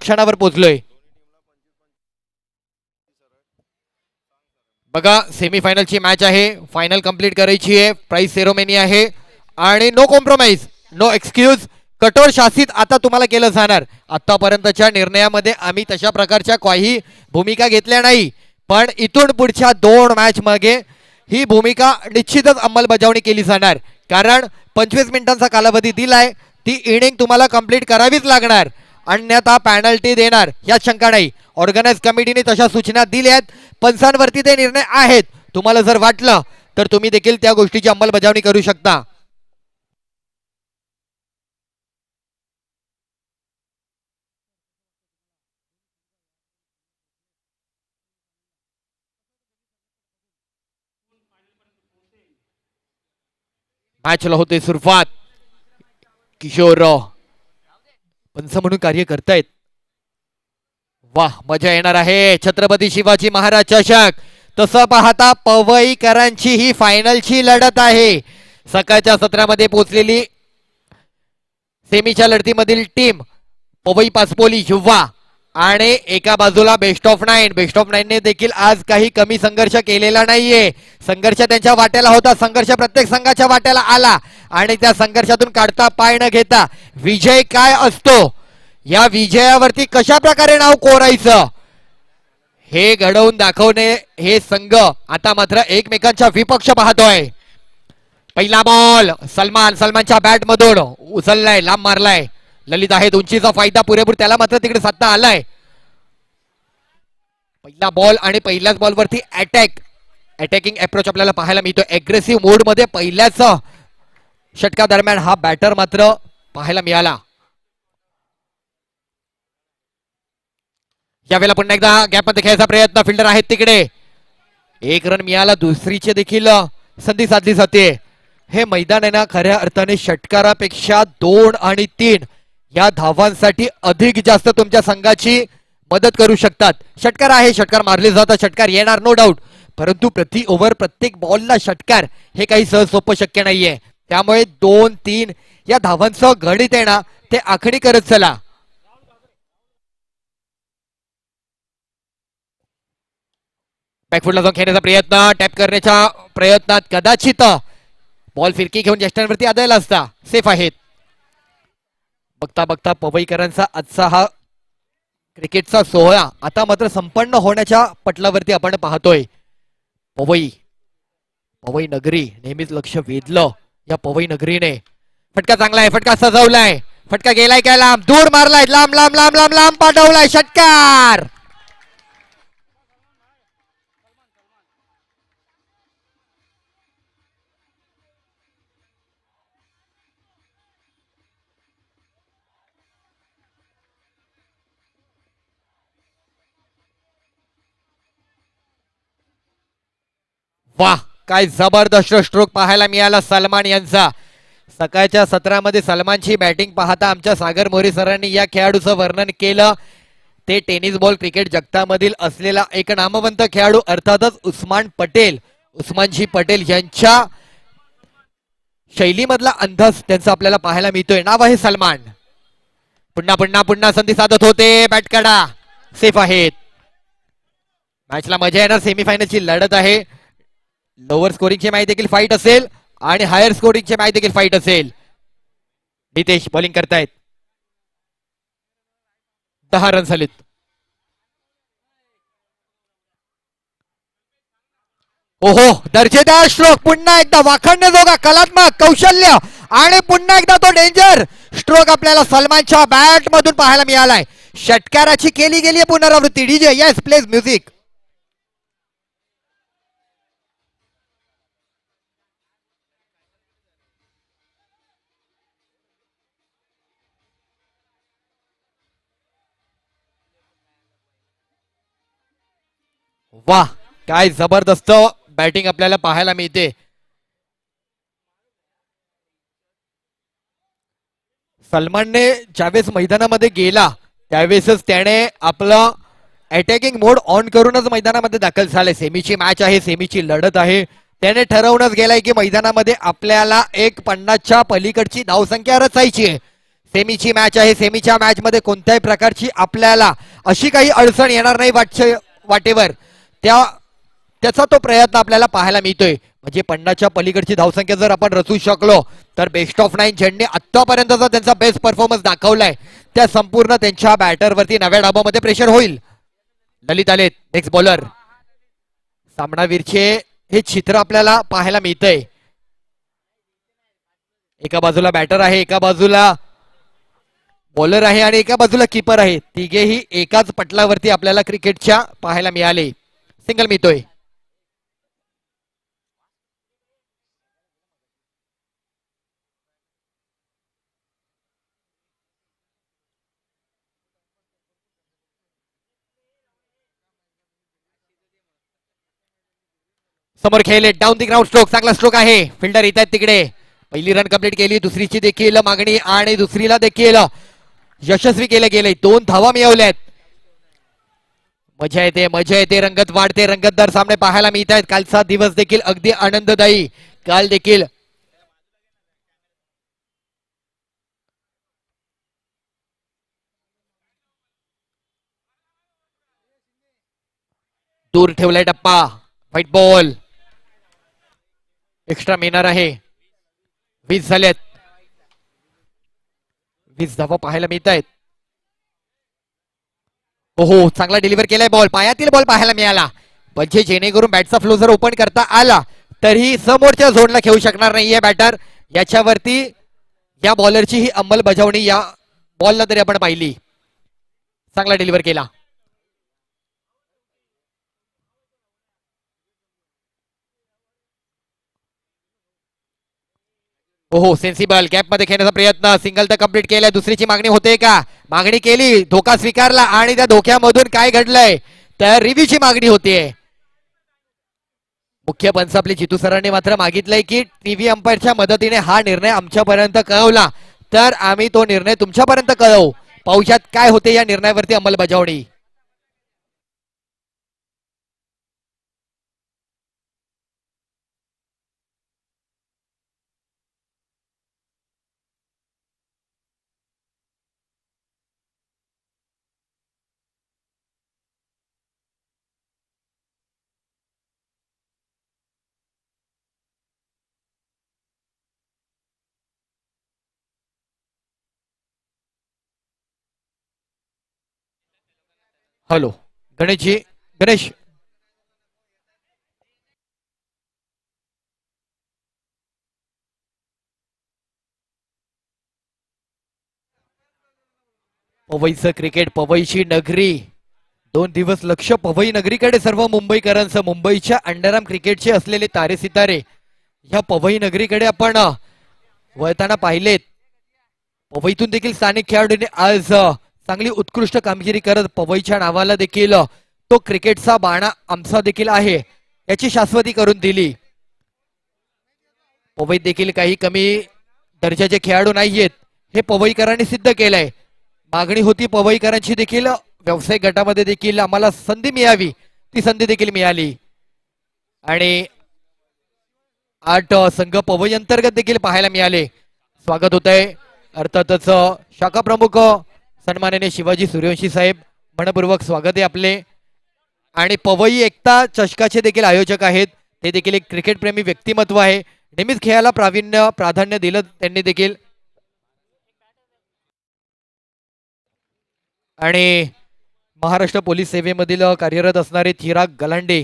क्षणावर पोहोचलोय. बघा सेमीफायनलची मॅच आहे, final complete करायची आहे, प्राइस सेरेमनी आहे आणि नो कॉम्प्रोमाइज, नो एक्सक्यूज, कठोर शासित आता तुम्हाला केलं जाणार. आतापर्यंतच्या निर्णयामध्ये आम्ही तशा प्रकारच्या काही भूमिका घेतल्या नाही, पण इथून पुढच्या 2 मॅच मागे ही भूमिका निश्चितच अंमलबजावणी केली जाणार. कारण 25 मिनिटांचा कालावधी दिलाय, ती इनिंग तुम्हाला कंप्लीट करावीच लागणार, अन्यथा पॅनल्टी देणार यात शंका नाही. ऑर्गनाइज कमिटीने तशा सूचना दिल्यात, पंचांवरती ते निर्णय आहेत. तुम्हाला जर वाटलं तर तुम्ही देखील त्या गोष्टीची अंमलबजावणी करू शकता. मॅचला होते सुरुवात. किशोर पंच म्हणून कार्य करतायत. वाह, मजा येणार आहे. छत्रपती शिवाजी महाराज चषक. तसं पाहता पवईकरांची ही फायनलची लढत आहे. सकाळच्या सत्रामध्ये पोहोचलेली सेमीच्या लढतीमधील टीम पवई पाचपोली युवा आणि एका बाजूला बेस्ट ऑफ 9. बेस्ट ऑफ 9 ने देखील आज काही कमी संघर्ष केलेला नाहीये. संघर्ष त्यांच्या वाट्याला होता, संघर्ष प्रत्येक संघाच्या वाट्याला आला आणि त्या संघर्षातून काढता पाय न घेता विजय काय असतो, या विजयावरती कशा प्रकारे नाव कोरायचं हे घडवून दाखवणे हे संघ आता मात्र एकमेकांच्या विपक्ष पाहतोय. पहिला बॉल सलमानच्या बॅट मधून उचललाय, लांब मारलाय. ललित आहेत, उंचीचा फायदा पुरेपूर त्याला मात्र तिकडे साधता आलाय. पहिला बॉल आणि पहिल्याच बॉलवरती अटॅकिंग अप्रोच आपल्याला पाहायला मिळतो. अग्रेसिव्ह मोड मध्ये पहिल्याच षटका दरम्यान हा बॅटर मात्र पाहायला मिळाला. यावेळेला पुन्हा एकदा गॅप मध्ये खेळायचा प्रयत्न, फिल्डर आहेत तिकडे. 1 रन मिळाला, दुसरीचे देखील संधी साधली जाते. हे मैदान आहे ना, खऱ्या अर्थाने षटकारापेक्षा 2 आणि 3 या धावांसाठी अधिक जास्त तुमच्या संघाची मदत करू शकतात. षटकार आहे, षटकार मारले जातात, षटकार येणार नो डाऊट, परंतु प्रति ओव्हर प्रत्येक बॉलला षटकार हे काही सहज सोपं शक्य नाहीये. त्यामुळे 2-3 या धावांचं गणित आहे ना, ते आखणी करत चला. बॅकफुटला जाऊन खेळण्याचा प्रयत्न, टॅप करण्याच्या प्रयत्नात कदाचित बॉल फिरकी घेऊन जस्टांवरती आदळला असता. सेफ आहेत. बघता बघता पवईकरांचा आजचा हा क्रिकेटचा सोहळा आता मात्र संपन्न होण्याच्या पटलावरती आपण पाहतोय. पवई नगरी नेहमीच लक्ष वेधलं या पवई नगरीने. फटका चांगला आहे, फटका सजवलाय, फटका गेलाय काय लांब, दूर मारलाय, लांब लांब लांब लांब लांब पाठवलाय, षटकार. वाह, काय जबरदस्त स्ट्रोक पाहायला मिळाला सलमान यांचा. सकाळच्या सत्रामध्ये सलमानची बॅटिंग पाहता आमच्या सागर मोरे सरांनी या खेळाडूचं वर्णन केलं. ते टेनिस बॉल क्रिकेट जगतामधील असलेला एक नामवंत खेळाडू, अर्थातच उस्मानजी पटेल यांच्या शैलीमधला अंदाज त्यांचा आपल्याला पाहायला मिळतोय. नाव आहे सलमान. पुन्हा पुन्हा पुन्हा संधी साधत होते, बॅट काढा, सेफ आहेत. मॅचला मजा येणार. सेमीफायनलची लढत आहे. लोअर स्कोरिंगची मॅच देखील फाईट असेल आणि हायर स्कोरिंगची मॅच देखील फाईट असेल. नितेश बॉलिंग करतायत. 10 रन झालेत. ओहो, दर्जेदार स्ट्रोक, पुन्हा एकदा वाखाणण्याजोगा कलात्मक कौशल्य आणि पुन्हा एकदा तो डेंजर स्ट्रोक आपल्याला सलमानच्या बॅट मधून पाहायला मिळालाय. षटकाराची केली गेली पुनरावृत्ती. DJ yes please music. वाह, काय जबरदस्त बॅटिंग आपल्याला पाहायला मिळते. सलमानने ज्यावेळेस मैदानामध्ये गेला त्यावेळेसच त्याने आपलं अटॅकिंग मोड ऑन करूनच मैदानामध्ये दाखल झाले. सेमीची मॅच आहे, सेमीची लढत आहे. त्याने ठरवूनच गेलाय की मैदानामध्ये आपल्याला 150च्या पलीकडची धावसंख्या रचायची आहे. सेमीची मॅच आहे. सेमीच्या मॅच मध्ये कोणत्याही प्रकारची आपल्याला अशी काही अडचण येणार नाही वाटेवर, त्याचा तो प्रयत्न आपल्याला पाहायला मिळतोय. म्हणजे 50च्या पलीकडची धावसंख्या जर आपण रचू शकलो तर बेस्ट ऑफ 9 ज्यांनी आतापर्यंतचा त्यांचा बेस्ट परफॉर्मन्स दाखवलाय त्या संपूर्ण त्यांच्या बॅटरवरती नव्या डाबामध्ये प्रेशर होईल. ललित आलेत नेक्स्ट बॉलर. सामनावीरचे हे चित्र आपल्याला पाहायला मिळतंय. एका बाजूला बॅटर आहे, एका बाजूला बॉलर आहे आणि एका बाजूला कीपर आहे. तिघेही एकाच पटलावरती आपल्याला क्रिकेटच्या पाहायला मिळाले. सिंगल मिळतोय. समोर खेळले डाऊन दी ग्राउंड स्ट्रोक. चांगला स्ट्रोक आहे. फिल्डर येत आहेत तिकडे. पहिली रन कंप्लीट केली, दुसरीची देखील मागणी आणि दुसरीला देखील यशस्वी केले गेले. 2 धावा मिळवल्यात. मजा येते, मजा येते. रंगत वाढते, रंगतदार सामने पाहायला मिळत आहेत. कालचा दिवस देखील अगदी आनंददायी. काल देखील दूर ठेवलाय टप्पा. व्हाईट बॉल एक्स्ट्रा मिळणार आहे. 20 झालेत. 20 धावा पाहायला मिळत आहेत. हो चांगला डिलिव्हर केलाय बॉल. पायातील बॉल पाहायला मिळाला. म्हणजे जेणेकरून बॅटचा फ्लो जर ओपन करता आला तरीही समोरच्या झोनला खेळू शकणार नाहीये बॅटर. याच्यावरती या बॉलरची ही अंमलबजावणी या बॉलला तरी आपण पाहिली. चांगला डिलिव्हर केला. हो सेन्सिबल गॅप मध्ये खेळण्याचा प्रयत्न. सिंगल तर कंप्लीट केलाय. दुसरीची मागणी होते का? मागणी केली, धोका स्वीकारला आणि त्या धोक्यामधून काय घडलंय तर रिव्ह्यूची मागणी होतीये. मुख्य पंच आपले जितू सरांनी मात्र मागितलंय की टीव्ही अंपायरच्या मदतीने हा निर्णय आमच्यापर्यंत कळवला तर आम्ही तो निर्णय तुमच्यापर्यंत कळवू. पाहुयात काय होते या निर्णयावरती अंमलबजावणी. हॅलो गणेशजी. गणेश पवईचं क्रिकेट, पवईची नगरी. 2 दिवस लक्ष पवई नगरीकडे सर्व मुंबईकरांचं. मुंबईच्या अंडरआर्म क्रिकेटचे असलेले तारे सितारे ह्या पवई नगरीकडे आपण वळताना पाहिलेत. पवईतून देखील स्थानिक खेळाडूंनी आज चांगली उत्कृष्ट कामगिरी करत पवईच्या नावाला देखील तो क्रिकेटचा बाणा आमचा देखील आहे याची शाश्वती करून दिली. पवईत देखील काही कमी दर्जाचे खेळाडू नाहीयेत हे पवईकरांनी सिद्ध केलंय. मागणी होती पवईकरांची देखील व्यावसायिक गटामध्ये देखील आम्हाला संधी मिळावी, ती संधी देखील मिळाली आणि 8 संघ पवई अंतर्गत देखील पाहायला मिळाले. स्वागत होत आहे अर्थातच शाखा प्रमुख सन्माननीय शिवाजी सूर्यवंशी साहेब, मनपूर्वक स्वागत आहे आपले. आणि पवई एकता चषकाचे देखील आयोजक आहेत. ते देखील एक क्रिकेट प्रेमी व्यक्तिमत्व आहे. नेहमीच खेळाला प्राधान्य दिलं त्यांनी देखील. आणि महाराष्ट्र पोलीस सेवेमधील कार्यरत असणारे चिराग गलांडे,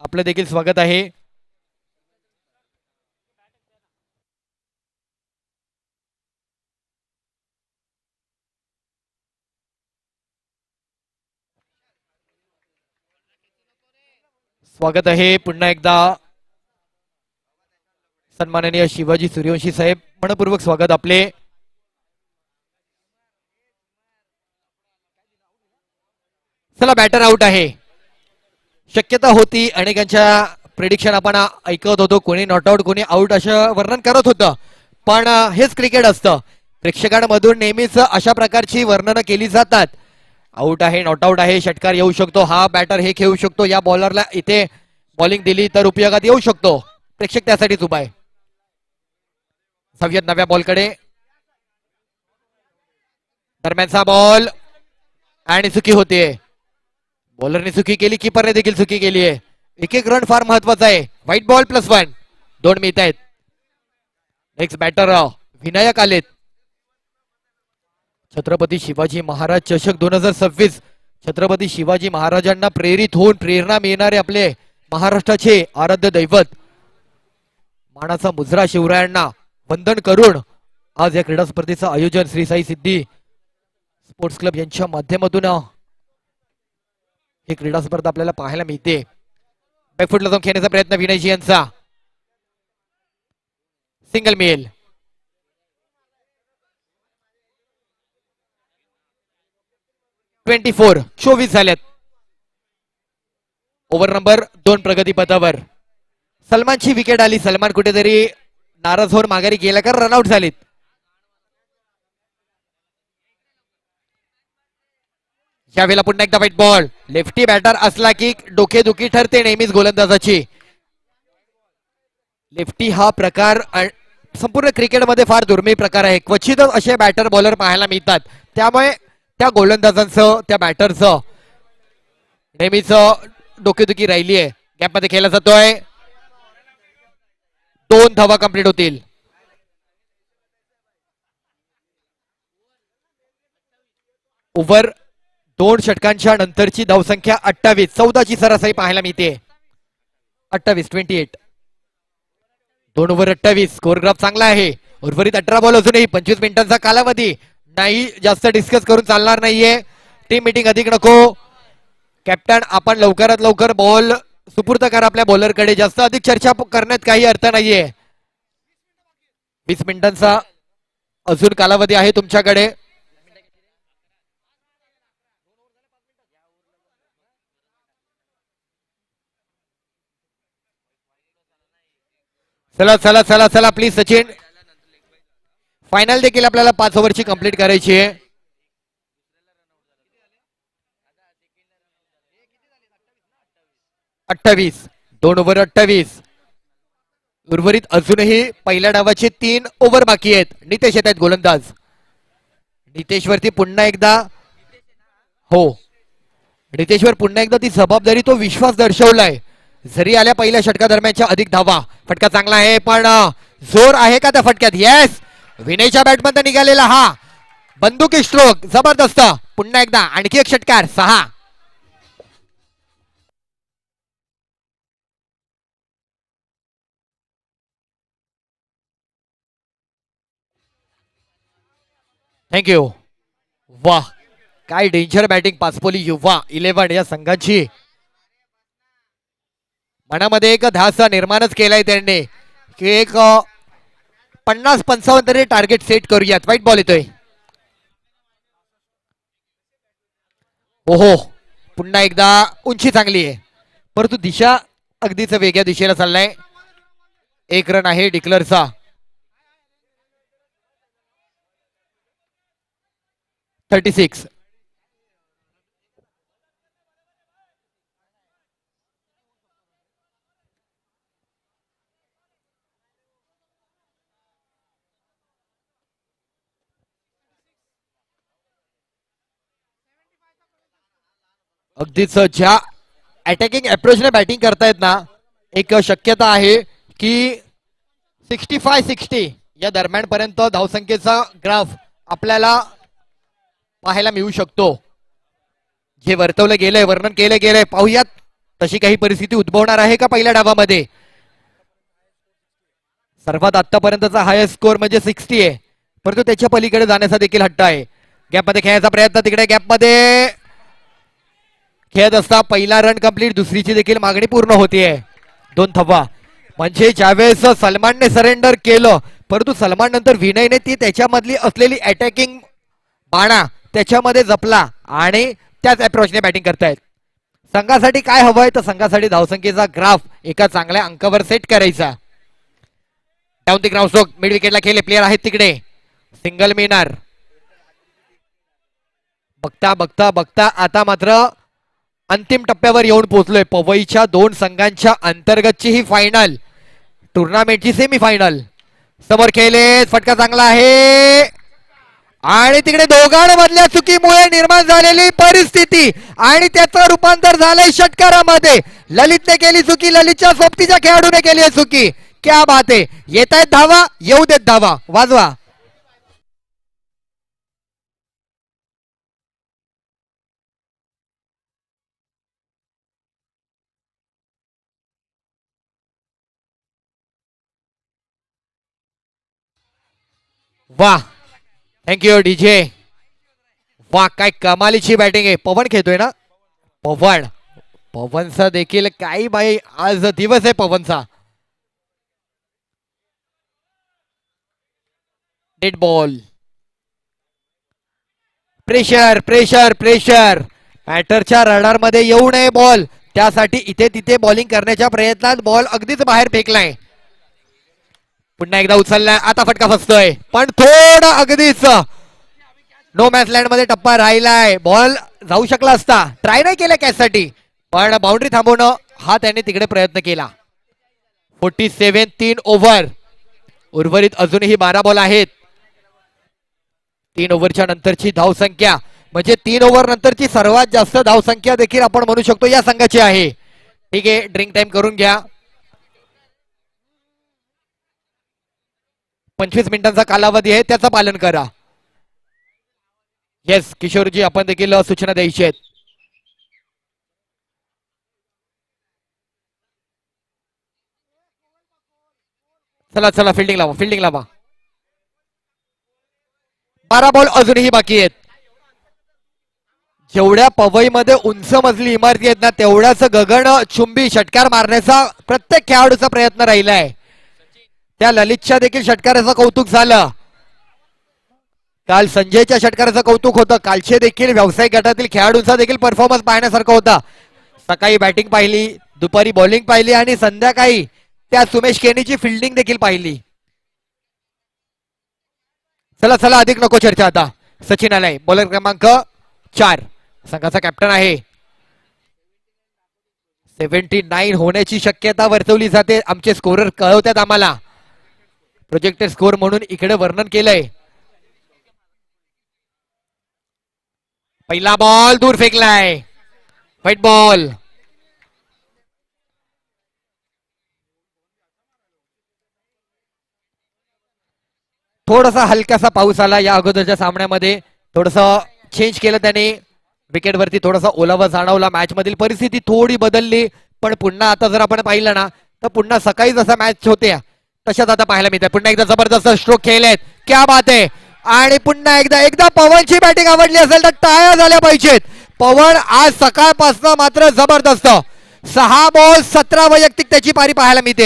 आपलं देखील स्वागत आहे. स्वागत आहे पुन्हा एकदा सन्माननीय शिवाजी सूर्यवंशी साहेब, मनपूर्वक स्वागत आपले. चला बॅटर आउट आहे. शक्यता होती अनेकांच्या प्रेडिक्शन आपण ऐकत होतो, कोणी नॉट आउट कोणी आउट असं वर्णन करत होतं. पण हेच क्रिकेट असतं. प्रेक्षकांमधून नेहमीच अशा प्रकारची वर्णनं केली जातात. आउट आहे, नॉट आउट आहे, षटकार येऊ शकतो, हा बॅटर हे खेळू शकतो, या बॉलरला इथे बॉलिंग दिली तर उपयोगात येऊ शकतो. प्रेक्षक त्यासाठीच उभा आहे. जाऊयात नव्या बॉलकडे. दरम्यानचा बॉल आणि चुकी होते. बॉलरने चुकी केली, किपरने देखील चुकी केली आहे. एक एक रन फार महत्वाचा आहे. व्हाईट बॉल +1 2 मिळत आहेत. नेक्स्ट बॅटर विनायक आलेत. छत्रपती शिवाजी महाराज चषक 2026 छत्रपती शिवाजी महाराजांना प्रेरित होऊन प्रेरणा मिळणारे आपले महाराष्ट्राचे आराध्य दैवत मानाचा मुजरा शिवरायांना वंदन करून आज या क्रीडा स्पर्धेचं आयोजन श्री साई सिद्धी स्पोर्ट्स क्लब यांच्या माध्यमातून ही क्रीडा स्पर्धा आपल्याला पाहायला मिळते. बॅकफुटला जाऊन खेळण्याचा प्रयत्न विनयजी यांचा. सिंगल मिळेल. ट्वेंटी 24 झाल्यात. ओव्हर नंबर 2 प्रगतीपथावर. सलमानची विकेट आली. सलमान कुठेतरी नाराज होऊन माघारी गेला कारण रनआउट झालीत. यावेळेला पुन्हा एकदा व्हाईट बॉल. लेफ्टी बॅटर असला की डोकेदुखी ठरते नेहमीच गोलंदाजाची. लेफ्टी हा प्रकार संपूर्ण क्रिकेटमध्ये फार दुर्मिळ प्रकार आहे. क्वचितच असे बॅटर बॉलर पाहायला मिळतात. त्यामुळे त्या गोलंदाजांचं त्या बॅटरचं नेहमीच डोकेदुखी राहिली आहे. गॅपमध्ये खेळला जातोय. 2 धावा कंप्लीट होतील. ओव्हर 2 षटकांच्या नंतरची धावसंख्या 28. 14ची सरासरी पाहायला मिळते. 28 2 ओव्हर 28. स्कोर ग्राफ चांगला आहे. उर्वरित 18 बॉल अजूनही 25 मिनिटांचा कालावधी नाही. जास्त डिस्कस करून चालणार नाहीये. टीम मीटिंग अधिक नको. कॅप्टन आपण लवकरात लवकर बॉल सुपूर्द करा आपल्या बॉलरकडे. जास्त अधिक चर्चा करण्यात काही अर्थ नाहीये. 20 मिनिटांचा अजून कालावधी आहे तुमच्याकडे. चला चला चला चला प्लीज सचिन. फायनल देखील आपल्याला 5 ओव्हरची कंप्लीट करायची आहे. अठ्ठावीस 2 ओव्हर 28. उर्वरित अजूनही पहिल्या डावाचे 3 ओव्हर बाकी आहेत. नितेश येत आहेत गोलंदाज. नितेशवरती पुन्हा एकदा हो नितेशवर पुन्हा एकदा ती जबाबदारी तो विश्वास दर्शवलाय. जरी आल्या पहिल्या षटका दरम्यानच्या अधिक धावा. फटका चांगला आहे पण जोर आहे का त्या फटक्यात. येस विनयच्या बॅटमध्ये निघालेला हा बंदुकी स्ट्रोक जबरदस्त. पुन्हा एकदा आणखी एक षटकार. 6. थँक्यू. वाह काय डेंजर बॅटिंग. पाचपोली युवा 11 या संघाची मनामध्ये एक ध्यास निर्माणच केलाय त्यांनी की एक 50-55 तरी टार्गेट सेट करूयात. व्हाईट बॉल येतोय. ओहो पुन्हा एकदा उंची चांगली आहे परंतु दिशा अगदीच वेगळ्या दिशेला चाललाय. 1 रन आहे डिक्लरचा. $36. अगदीच ज्या अटॅकिंग अप्रोचने बॅटिंग करतायत ना एक शक्यता आहे की 65-60 या दरम्यान पर्यंत धावसंख्येचा ग्राफ आपल्याला पाहायला मिळू शकतो. जे वर्तवलं गेलंय वर्णन केलं गेलंय पाहूयात तशी काही परिस्थिती उद्भवणार आहे का पहिल्या डावामध्ये. सर्वात आतापर्यंतचा हायेस्ट स्कोर म्हणजे 60 आहे परंतु त्याच्या पलीकडे जाण्याचा देखील हट्ट आहे. गॅपमध्ये खेळायचा प्रयत्न. तिकडे गॅपमध्ये खेळत असता पहिला रन कंप्लीट. दुसरीची देखील मागणी पूर्ण होतीये. 2 धावा म्हणजे ज्यावेळेस सलमानने सरेंडर केलं परंतु सलमान नंतर विनयने ती त्याच्यामधली असलेली अटॅकिंग बाणा त्याच्यामध्ये जपला आणि त्याच अप्रोचने बॅटिंग करतायत. संघासाठी काय हवंय तर संघासाठी धावसंख्येचा ग्राफ एका चांगल्या अंकावर सेट करायचा. Down the ground stroke. Mid विकेटला खेळले प्लेयर आहेत तिकडे. सिंगल मिळणार. बघता बघता बघता आता मात्र अंतिम टप्प्यावर येऊन पोहोचलोय. पवईच्या 2 संघांच्या अंतर्गतची ही फायनल टुर्नामेंटची सेमीफायनल. समोर खेळले. फटका चांगला आहे आणि तिकडे दोघांमधल्या चुकीमुळे निर्माण झालेली परिस्थिती आणि त्याचं रूपांतर झालंय षटकारामध्ये. ललितने केली चुकी, ललितच्या सोबतीच्या खेळाडूने केली आहे चुकी. क्या बात आहे. येत आहेत धावा, येऊ देत धावा, वाजवा. वाह, थँक्यू डीजे. वाह, काय कमालीची बॅटिंग आहे. पवन खेळतोय ना? पवन, पवनचा देखील काही बाई आज दिवस आहे पवनचा. Dead ball. Pressure pressure pressure. बॅटरच्या रडार मध्ये येऊ नये बॉल, त्यासाठी इथे तिथे बॉलिंग करण्याच्या प्रयत्नात बॉल अगदीच बाहेर फेकलाय. पुन्हा एकदा उचललाय, आता फटका फसतोय पण थोडा अगदीच नो मॅच लँड मध्ये टप्पा राहिलाय. बॉल जाऊ शकला असता, ट्राय नाही केला कॅच साठी, पण बाउंड्री थांबवणं हा त्याने तिकडे प्रयत्न केला. 47, 3 ओव्हर उर्वरित, अजूनही 12 बॉल आहेत. 3 ओव्हरच्या नंतरची धावसंख्या म्हणजे 3 ओव्हर नंतरची सर्वात जास्त धावसंख्या देखील आपण म्हणू शकतो या संघाची आहे. ठीक आहे, ड्रिंक टाइम करून घ्या. 25 मिनिटांचा कालावधी आहे, त्याचं पालन करा. येस किशोरजी, आपण देखील सूचना द्यायची आहेत. चला चला, फिल्डिंग लावा, फिल्डिंग लावा. 12 बॉल अजूनही बाकी आहेत. जेवढ्या पवईमध्ये उंच मजली इमारती आहेत ना, तेवढ्याच गगन चुंबी षटकार मारण्याचा प्रत्येक खेळाडूचा प्रयत्न राहिलाय. त्या ललितच्या देखील षटकाराचं कौतुक झालं. काल संजयच्या षटकाराचं कौतुक होतं. कालचे देखील व्यावसायिक गटातील खेळाडूंचा देखील परफॉर्मन्स पाहण्यासारखं होता. सकाळी बॅटिंग पाहिली, दुपारी बॉलिंग पाहिली आणि संध्याकाळी त्या सुमेश केनीची फिल्डिंग देखील पाहिली. चला चला, अधिक नको चर्चा. आता सचिन आलाय, बॉलर क्रमांक 4, संघाचा कॅप्टन आहे. 79 होण्याची शक्यता वर्तवली जाते. आमचे स्कोरर कळवतात आम्हाला, प्रोजेक्टेड स्कोर म्हणून इकडे वर्णन केलंय. पहिला बॉल दूर फेकलाय, व्हाईट बॉल. थोडासा हलकासा पाऊस आला या अगोदरच्या सामन्यामध्ये, थोडस चेंज केलं त्याने. विकेटवरती थोडासा ओलावा जाणवला, मॅच मधील परिस्थिती थोडी बदलली. पण पुन्हा आता जर आपण पाहिलं ना, तर पुन्हा सकाळी जसा मॅच होते तशाच आता पाहायला मिळते. पुन्हा एकदा जबरदस्त स्ट्रोक खेळलेत, क्या बात आहे. आणि पुन्हा एकदा एकदा पवनची बॅटिंग आवडली असेल तर टाळ्या झाल्या पाहिजेत. पवन आज सकाळपासून मात्र जबरदस्त. 6 बॉल 17 वैयक्तिक त्याची पारी पाहायला मिळते.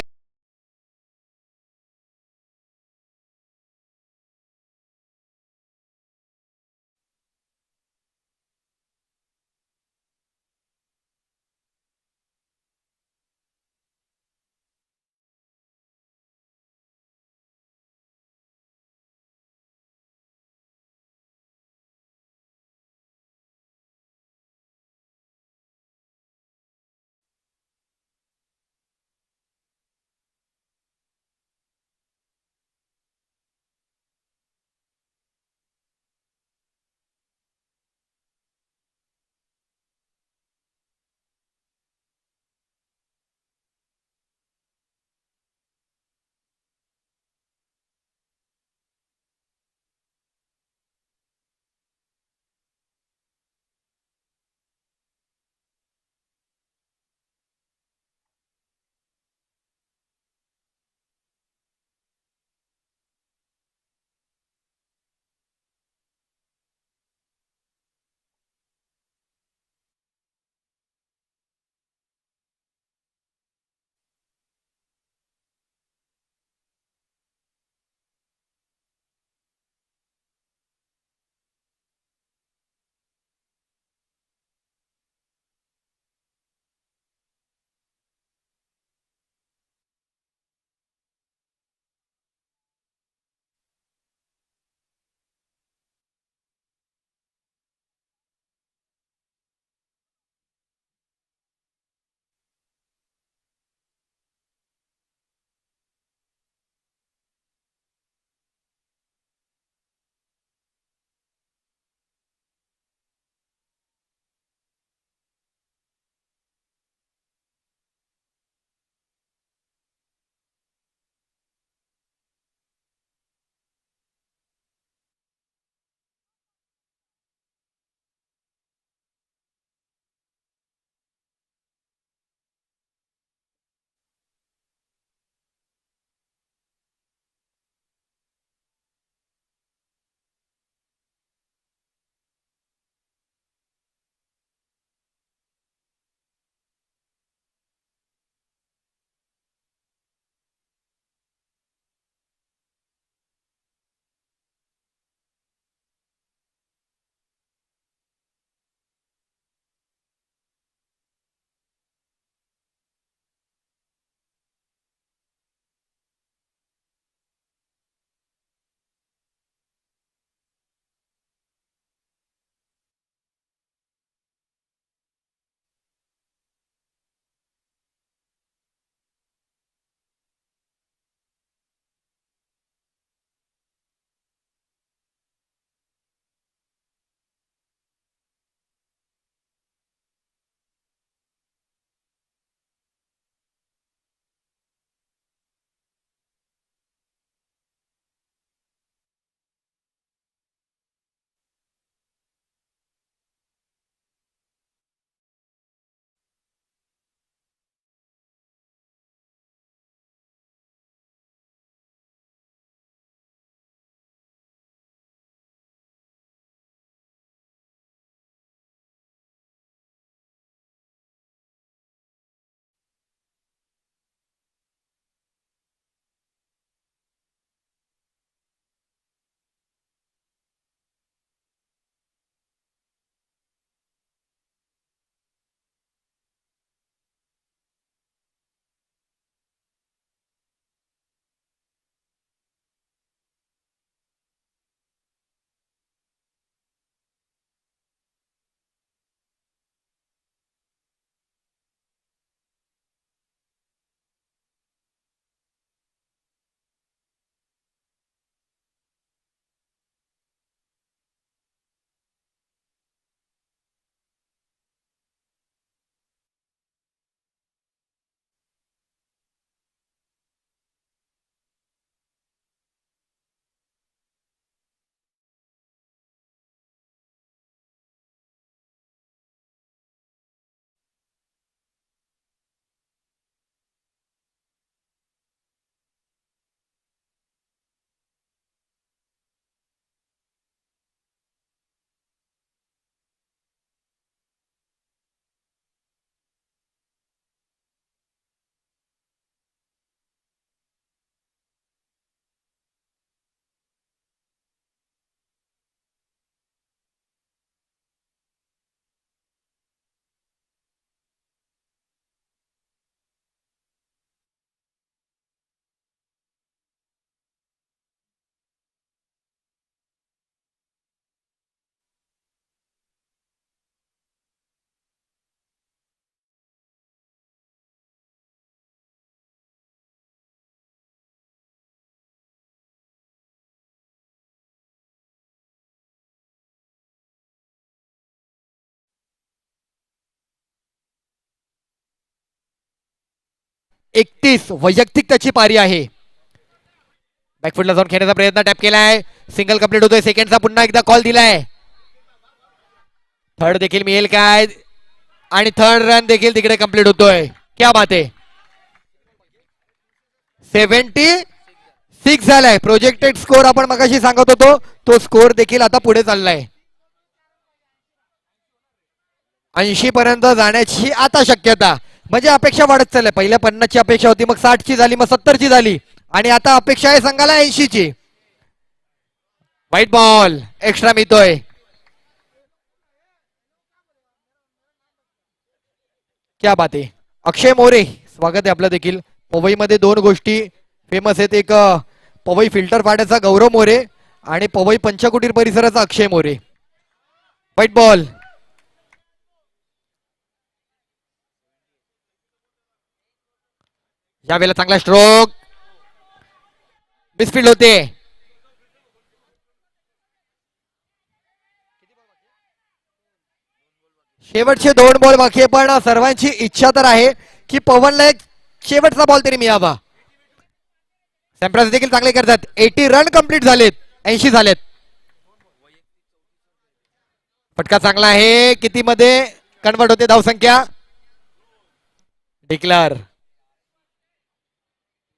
31 वैयक्तिक त्याची पारी आहे. बॅकफुटला जाऊन खेळण्याचा प्रयत्न टॅप केलाय. सिंगल कंप्लीट होतोय. सेकंडचा पुन्हा एकदा कॉल दिलाय. थर्ड देखील मिळेल काय आणि थर्ड रन देखील तिकडे कंप्लीट होतोय. क्या बात आहे. 76 झालाय. प्रोजेक्टेड स्कोर आपण मगाशी सांगत होतो तो स्कोर देखील आता पुढे चाललाय. 80 पर्यंत जाण्याची आता शक्यता म्हणजे अपेक्षा वाढत चालल्या. पहिल्या 50 ची अपेक्षा होती, मग 60 ची झाली, मग 70 ची झाली आणि आता अपेक्षा आहे संघाला 80 ची. व्हाईट बॉल एक्स्ट्रा मिळतोय. क्या बात आहे. अक्षय मोरे स्वागत आहे आपलं देखील. पवईमध्ये दोन गोष्टी फेमस आहेत. एक पवई फिल्टर पाड्याचा गौरव मोरे आणि पवई पंचकुटीर परिसराचा अक्षय मोरे. व्हाईट बॉल यावेळेला चांगला स्ट्रोक मिसफिल्ड होते. शेवटचे 2 बॉल बाकी पण सर्वांची इच्छा तर आहे की पवनला एक शेवटचा बॉल तरी मिळावा. सॅम्प्रास देखील चांगले करतात. 80 रन कंप्लीट झालेत. 80 झालेत. फटका चांगला आहे. किती मध्ये कन्वर्ट होते धावसंख्या. डिक्लेअर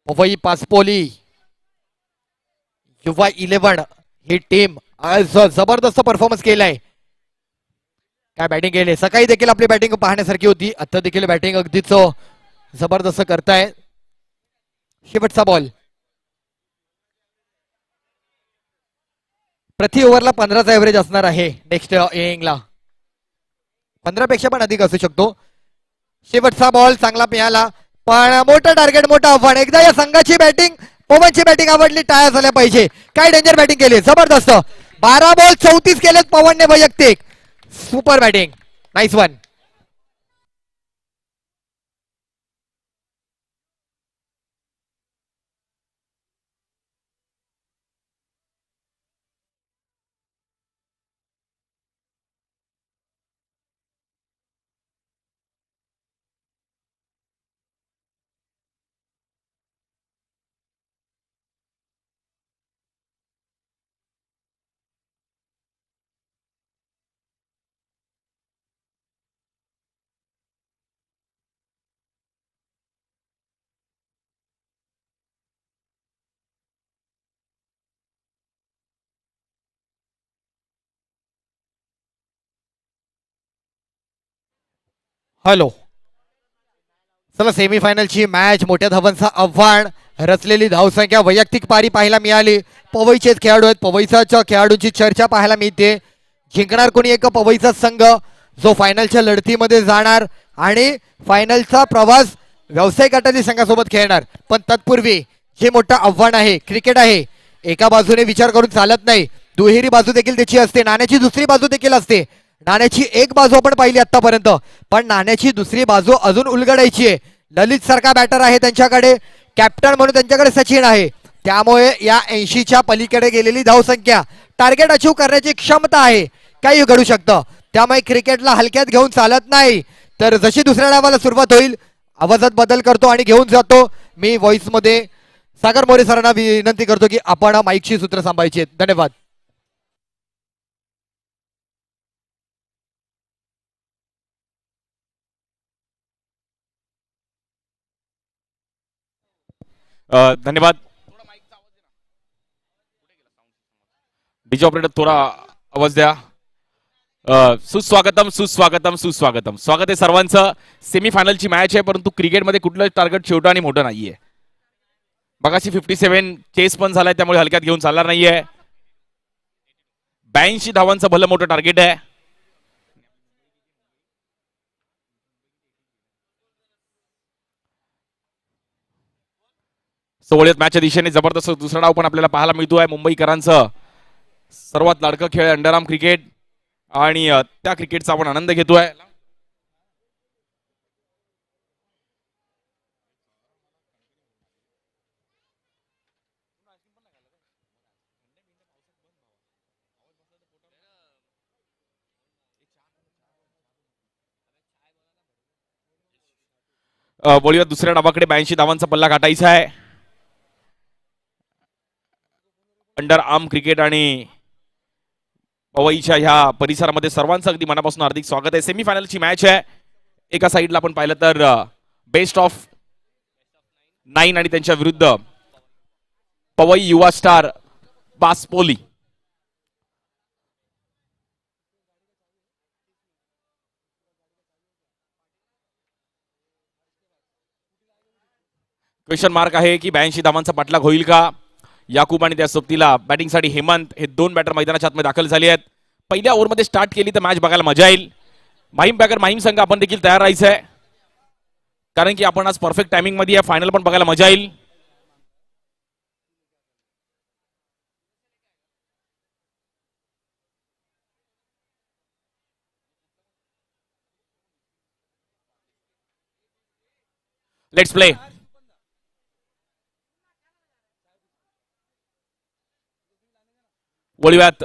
पवई पाचपोली युवा 11 ही टीम आज जबरदस्त परफॉर्मन्स केलाय. काय बॅटिंग केली. सकाळी देखील आपली बॅटिंग पाहण्यासारखी होती. आता देखील बॅटिंग अगदीच जबरदस्त करताय. शेवटचा बॉल. प्रति ओव्हरला 15चा एव्हरेज असणार आहे नेक्स्ट इनिंगला. 15 पेक्षा पण अधिक असू शकतो. शेवटचा बॉल चांगला मिळाला पण मोठं टार्गेट मोठं आव्हान. एकदा या संघाची बॅटिंग पवनची बॅटिंग आवडली. टाळ्या झाल्या पाहिजे. काय डेंजर बॅटिंग केली. जबरदस्त. 12 बॉल 34 केलेत पवनने वैयक्तिक. Super batting. Nice one. Hello. चला सेमीफायनलची मॅच. मोठ्या धावांचा आव्हान. रचलेली धावसंख्या. वैयक्तिक पारी पाहायला मिळाली. पवईचेच खेळाडू आहेत. पवईच्या खेळाडूंची चर्चा पाहायला मिळते. जिंकणार कोणी एक पवईचा संघ जो फायनलच्या लढतीमध्ये जाणार आणि फायनलचा प्रवास व्यावसायिक गटातील संघासोबत खेळणार. पण तत्पूर्वी जे मोठं आव्हान आहे क्रिकेट आहे. एका बाजूने विचार करून चालत नाही. दुहेरी बाजू देखील त्याची असते. नाण्याची दुसरी बाजू देखील असते. नाण्याची एक बाजू आपण पाहिली आतापर्यंत पण नाण्याची दुसरी बाजू अजून उलगडायची आहे. ललित सारखा बॅटर आहे त्यांच्याकडे. कॅप्टन म्हणून त्यांच्याकडे सचिन आहे. त्यामुळे या 80च्या पलीकडे गेलेली धावसंख्या टार्गेट अचीव करण्याची क्षमता आहे. काही घडू शकतं. त्यामुळे क्रिकेटला हलक्यात घेऊन चालत नाही. तर जशी दुसऱ्या डावाला सुरुवात होईल आवाजात बदल करतो आणि घेऊन जातो. मी व्हॉइस मध्ये सागर मोरे सरांना विनंती करतो की आपण माईकची सूत्र सांभाळायची आहेत. धन्यवाद. धन्यवाद. डीजे ऑपरेटर थोडा आवाज द्या. सुस्वागतम सुस्वागतम सुस्वागतम. स्वागत आहे सर्वांचं. सेमीफायनलची मॅच आहे परंतु क्रिकेटमध्ये कुठलं टार्गेट छोटं आणि मोठं नाहीये. बघाशी 57 चेस पण झालाय त्यामुळे हलक्यात घेऊन चालणार नाहीये. 82 धावांचं भलं मोठं टार्गेट आहे. सोहळ्यात मॅचच्या दिशेने जबरदस्त दुसरा डाव पण आपल्याला पाहायला मिळतोय. मुंबईकरांचं सर्वात लाडकं खेळ अंडरआर्म क्रिकेट आणि त्या क्रिकेटचा आपण आनंद घेतोय. बोलूया दुसऱ्या डावाकडे 82 धावांचा पल्ला गाठायचा आहे. अंडर आर्म क्रिकेट आणि पवईच्या ह्या परिसरामध्ये सर्वांचं अगदी मनापासून हार्दिक स्वागत आहे. सेमीफायनलची मॅच आहे. एका साईडला आपण पाहिलं तर बेस्ट ऑफ 9 आणि त्यांच्या विरुद्ध पवई युवा स्टार बासपोली. क्वेश्चन मार्क आहे की 82 धावांचा पाठलाग होईल का. याकूब आणि त्या सोबतीला बॅटिंगसाठी हेमंत हे दोन बॅटर मैदानाच्या आतमध्ये दाखल झाले आहेत. पहिल्या ओव्हरमध्ये स्टार्ट केली तर मॅच बघायला मजा येईल. माहीम बॅकर माहीम संघ आपण देखील तयार राहायचं आहे, कारण की आपण आज परफेक्ट टायमिंग मध्ये फायनल पण बघायला मजा येईल. Let's play. वळूयात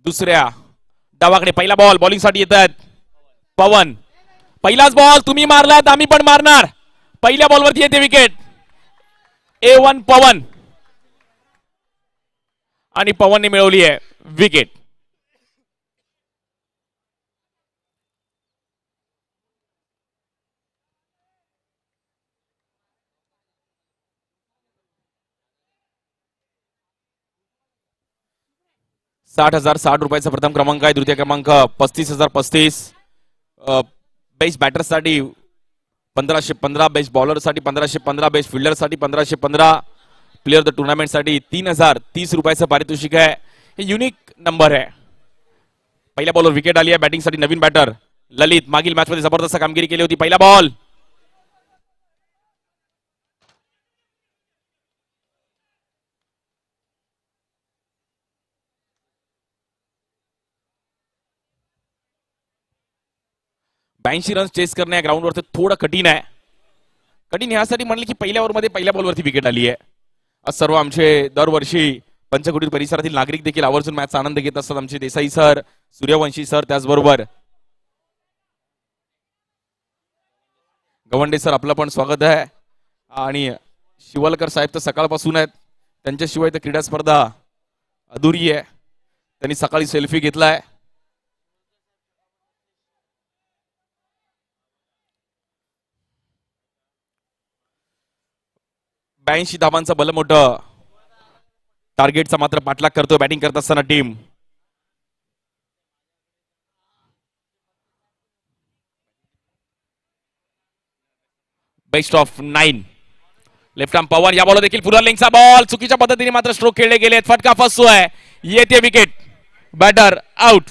दुसऱ्या डावाकडे. पहिला बॉल बॉलिंग साठी येतात पवन. पहिलाच बॉल तुम्ही मारलात, आम्ही पण मारणार. पहिल्या बॉलवरती येते विकेट. A1 पवन आणि पवनने मिळवली आहे विकेट. ₹60,060 प्रथम क्रमांक आहे. द्वितीय क्रमांक 35,035. बेस्ट बॅटर साठी 1515, बेस्ट बॉलर साठी 1515, बेस्ट फिल्डर साठी 1515, प्लेअर द टुर्नामेंट साठी ₹3030 पारितोषिक आहे. हे युनिक नंबर आहे. पहिल्या बॉलवर विकेट आली आहे. बॅटिंग साठी नवीन बॅटर ललित. मागील मॅच मध्ये जबरदस्त कामगिरी केली होती. पहिला बॉल. ₹82 रन्स चेस करणे या ग्राउंडवरती थोडं कठीण आहे. कठीण ह्यासाठी म्हणले की पहिल्या ओव्हरमध्ये पहिल्या बॉलवरती विकेट आली आहे. आज सर्व आमचे दरवर्षी पंचकुटी परिसरातील नागरिक देखील आवर्जून मॅचचा आनंद घेत असतात. आमचे देसाई सर, सूर्यवंशी सर, त्याचबरोबर गवंडे सर, आपलं पण स्वागत आहे. आणि शिवलकर साहेब तर सकाळपासून आहेत. त्यांच्याशिवाय तर क्रीडा स्पर्धा अधुरी आहे. त्यांनी सकाळी सेल्फी घेतलाय. ₹82 धावांचा भलमोठं टार्गेटचा मात्र पाठलाग करतोय बॅटिंग करत असताना team. Best of 9 left arm Pawan. या बॉल देखील पुरा लेंगचा बॉल. चुकीच्या पद्धतीने मात्र स्ट्रोक खेळले गेले. फटका फसतोय. येते विकेट. Batter out.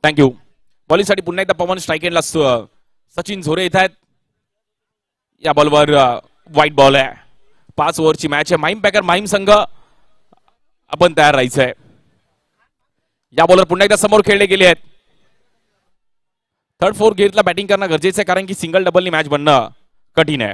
थँक्यू. बॉलिंगसाठी पुन्हा एकदा पवन स्ट्राईक एंडला. सचिन झोरे येत आहेत. या बॉलवर व्हाईट बॉल आहे. 5 ओव्हरची मॅच आहे. माहीम पॅकर माहीम संघ आपण तयार राहायचं आहे. या बॉलर पुन्हा एकदा समोर खेळले गेले आहेत. थर्ड फोर्थ गेटला बॅटिंग करणं गरजेचं आहे, कारण की सिंगल डबलनी मॅच बनणं कठीण आहे.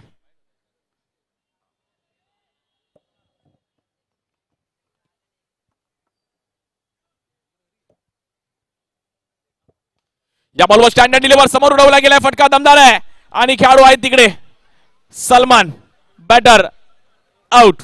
या बॉलवर स्टँडर्ड डिलिव्हर समोर उडवला गेलाय. फटका दमदार आहे आणि खेळाडू आहेत तिकडे. Salman batter out.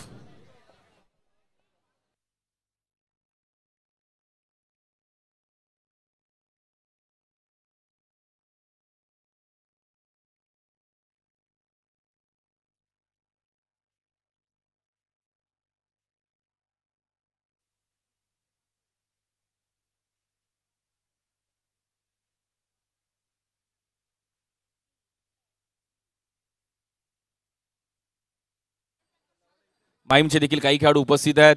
माहीमचे देखील काही खेळाडू उपस्थित आहेत.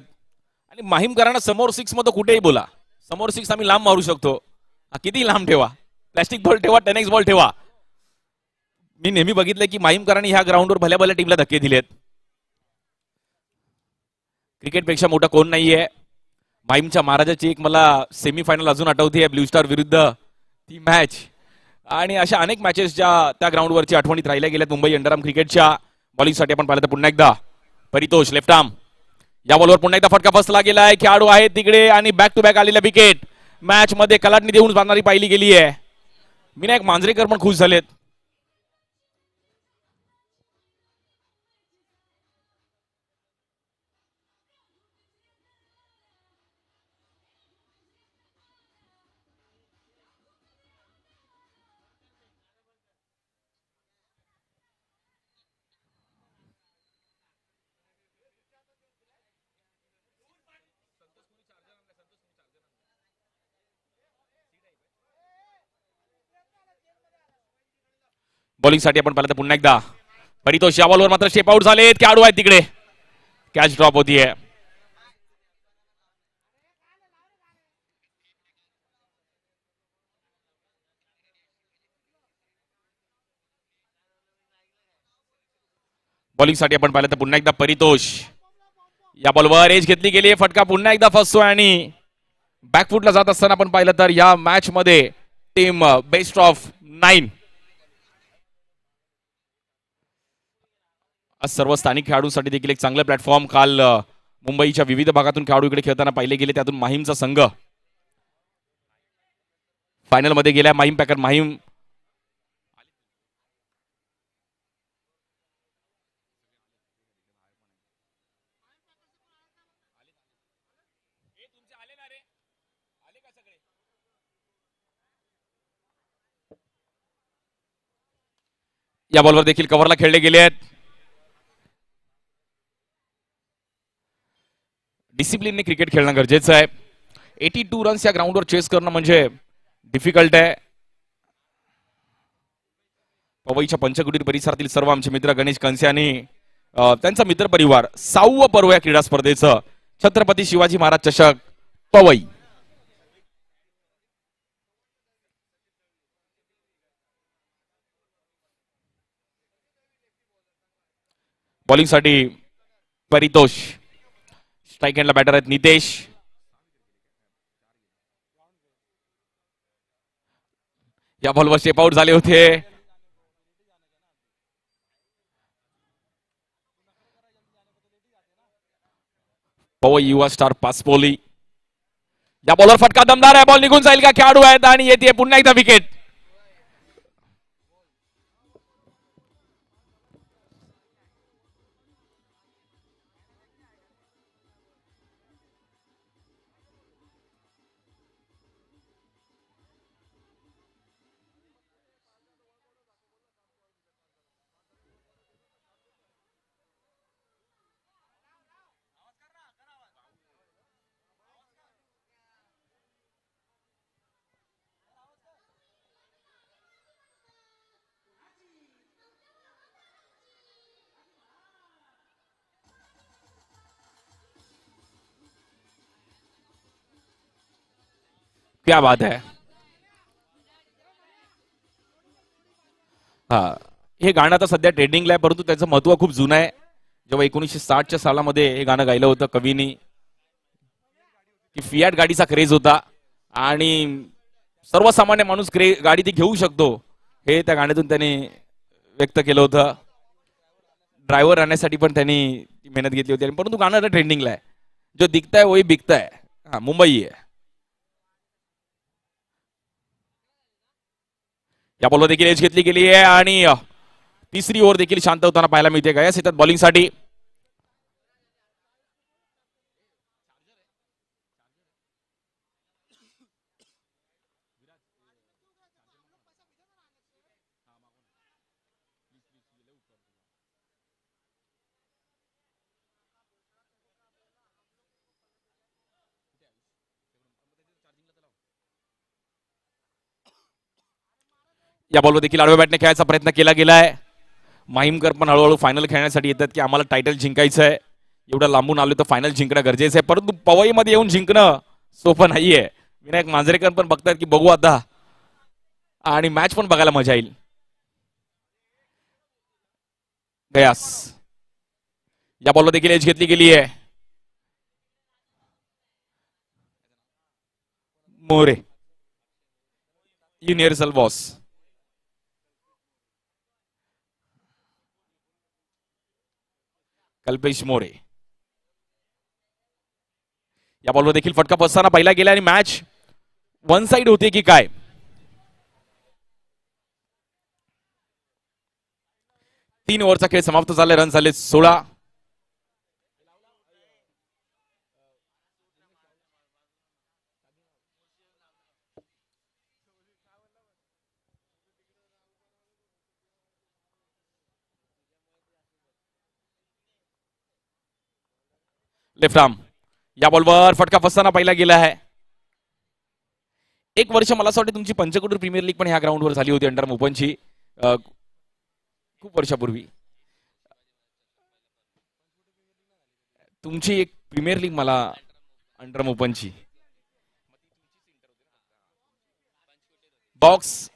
आणि माहीमकरांना समोर 6 मध्ये कुठेही बोला. समोर 6 आम्ही लांब मारू शकतो. किती लांब ठेवा. प्लॅस्टिक बॉल ठेवा, 10x बॉल ठेवा. मी नेहमी बघितलंय की माहीमकरांनी ह्या ग्राउंडवर भल्या भल्या टीमला धक्के दिलेत. क्रिकेटपेक्षा मोठा कोण नाहीये. माहीमच्या महाराजाची एक मला सेमीफायनल अजून आठवते, ब्ल्यू स्टार विरुद्ध ती मॅच. आणि अशा अनेक मॅचेस ज्या त्या ग्राउंडवरची आठवणीत राहिल्या गेल्यात मुंबई अंडरआर्म क्रिकेटच्या. बॉलिंगसाठी आपण पाहिलं तर पुन्हा एकदा परितोष लेफ्ट आर्म. या बॉलवर पुन्हा एकदा फटका फसला गेलाय. खेळाडू आहेत तिकडे आणि बॅक टू बॅक आलेल्या विकेट मॅच मध्ये कलाटणी देऊन बांधणारी पाहिली गेली आहे. विनायक मांजरेकर पण खुश झालेत. बॉलिंगसाठी आपण पाहिलं तर पुन्हा एकदा परितोष. या बॉलवर मात्र शेप आउट झालेत. खेळाडू आहेत तिकडे. कॅच ड्रॉप होतीये. बॉलिंगसाठी आपण पाहिलं तर पुन्हा एकदा परितोष. या बॉलवर एज घेतली गेली. फटका पुन्हा एकदा फसतोय आणि बॅकफुटला जात असताना आपण पाहिलं तर या मॅच मध्ये टीम बेस्ट ऑफ 9. आज सर्व स्थानिक खेळाडूंसाठी देखील एक चांगलं प्लॅटफॉर्म. काल मुंबईच्या विविध भागातून खेळाडू इकडे खेळताना पाहिले गेले. त्यातून माहीमचा संघ फायनल मध्ये गेल्या. माहीम पॅकर माहीम या बॉलवर देखील कव्हरला खेळले गेले आहेत. डिसिप्लिनने क्रिकेट खेळणं गरजेचं आहे. 82 रन्स या ग्राउंडवर चेस करणं म्हणजे डिफिकल्ट आहे. पवईच्या पंचकुटीर परिसरातील सर्व आमचे मित्र गणेश कंसे आणि त्यांचा मित्र परिवार 6वं पर्व या क्रीडा स्पर्धेचं छत्रपती शिवाजी महाराज चषक पवई. बॉलिंगसाठी परितोष. स्ट्राईक हँडला बॅटर आहेत नितेश. या बॉलवर शेप आउट झाले होते. पवई युवा स्टार पासपोली. या बॉलवर फटका दमदार आहे. बॉल निघून जाईल का? खेळाडू आहेत आणि येते पुन्हा एकदा विकेट. क्या बात है. हा, हे गाणं आता सध्या ट्रेंडिंगला आहे, परंतु त्याचं महत्व खूप जुनं आहे. जेव्हा 1960च्या सालामध्ये हे गाणं गायलं होतं कवीनी, की फियाट गाडीचा क्रेज होता आणि सर्वसामान्य माणूस गाडी ती घेऊ शकतो हे त्या गाण्यातून त्यांनी व्यक्त केलं होतं. ड्रायव्हर राहण्यासाठी पण त्यांनी मेहनत घेतली होती. परंतु गाणं आता ट्रेंडिंगला आहे. जो दिखता है वही बिकता है. हा, मुंबई आहे. या बॉलवर देखील एज घेतली गेली आहे आणि तिसरी ओव्हर देखील शांत होताना पाहायला मिळते. गयास येतात बॉलिंगसाठी. या बॉलवर देखील आडव्या बॅटने खेळायचा प्रयत्न केला गेलाय. माहीमकर पण हळूहळू फायनल खेळण्यासाठी येतात की आम्हाला टायटल जिंकायचं आहे. एवढं लांबून आलो तर फायनल जिंकणं गरजेचं आहे. परंतु पवईमध्ये येऊन जिंकणं सोपं नाहीये. विनायक मांजरेकर पण बघतात की बघू आता आणि मॅच पण बघायला मजा येईल. गयास या बॉलवर देखील एज घेतली गेली आहे. More universal boss. कल्पेश मोरे या बॉलवर देखील फटका बसताना पाहिला गेला आणि मॅच वन साइड होते की काय. 3 ओव्हरचा खेळ समाप्त झाला. रन झाले 16. लेफ्ट आर्म या बॉलवर फटका फसताना पाहिला गेला आहे. 1 वर्ष मला असं वाटतं तुमची पंचकुटर प्रीमियर लीग पण ह्या ग्राउंडवर झाली होती अंडर ओपनची, खूप वर्षापूर्वी. तुमची एक प्रीमियर लीग मला अंडर ओपनची बॉक्स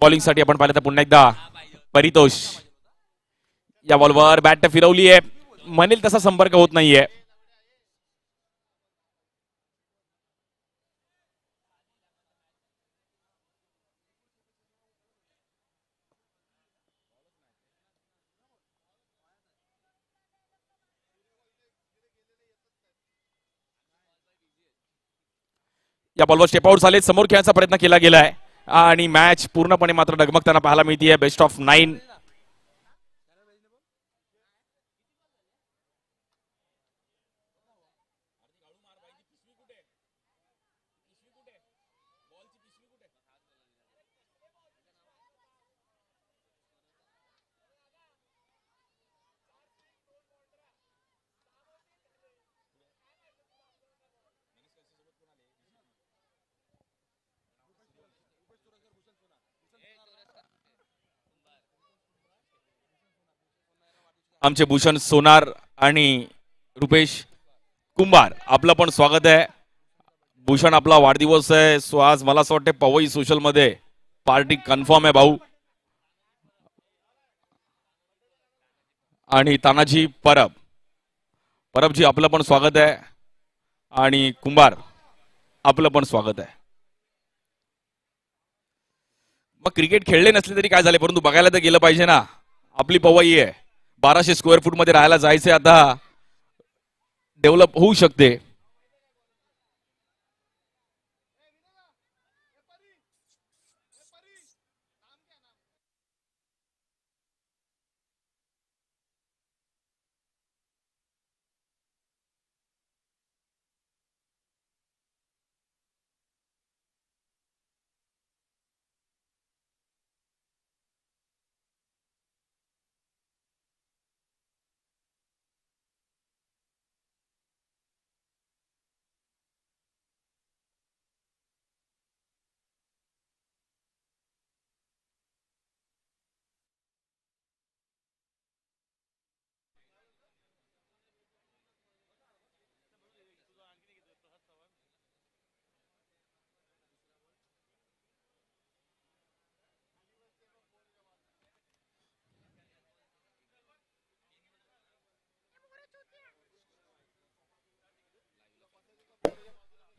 बॉलिंग साठी आपण पाहिलं तर पुन्हा एकदा परितोष या बॉलवर बॅट फिरवली आहे. म्हणेल तसा संपर्क होत नाहीये. या बॉलवर स्टेप आउट झाले. समोर खेळण्याचा प्रयत्न केला गेला आहे आणि मॅच पूर्णपणे मात्र डगमगताना पाहायला मिळते. Best of 9. आमचे भूषण सोनार आणि रुपेश कुंभार आपलं पण स्वागत आहे. भूषण आपला वाढदिवस आहे, सो आज मला असं वाटतं पवई सोशल मध्ये पार्टी कन्फर्म आहे भाऊ. आणि तानाजी परबजी आपलं पण स्वागत आहे आणि कुंभार आपलं पण स्वागत आहे. मग क्रिकेट खेळले नसले तरी काय झाले, परंतु बघायला तर गेलं पाहिजे ना. आपली पवई आहे, 1200 स्क्वेअर फूट मध्ये राहायला जायचंय, आता डेव्हलप होऊ शकते.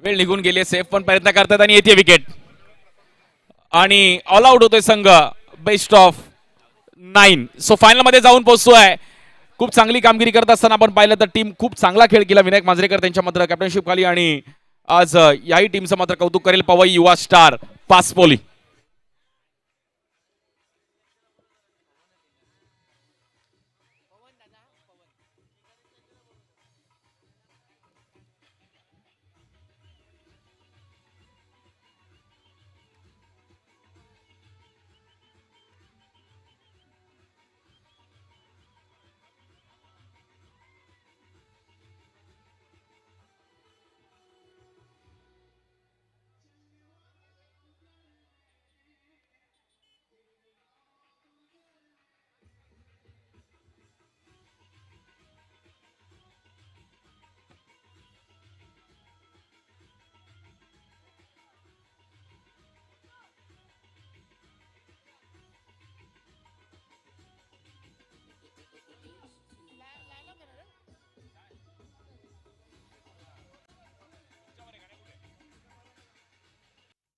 वेळ निघून गेली, सेफ पण प्रयत्न करतात आणि येते विकेट आणि ऑल आउट होतोय संघ. Best of 9. सो फायनल मध्ये जाऊन पोहोचतोय. खूप चांगली कामगिरी करत असताना आपण पाहिलं तर टीम खूप चांगला खेळ केला. विनायक मांजरेकर त्यांच्या मात्र कॅप्टनशिप खाली आणि आज याही टीमचं मात्र कौतुक करेल पवई युवा स्टार पासपोली.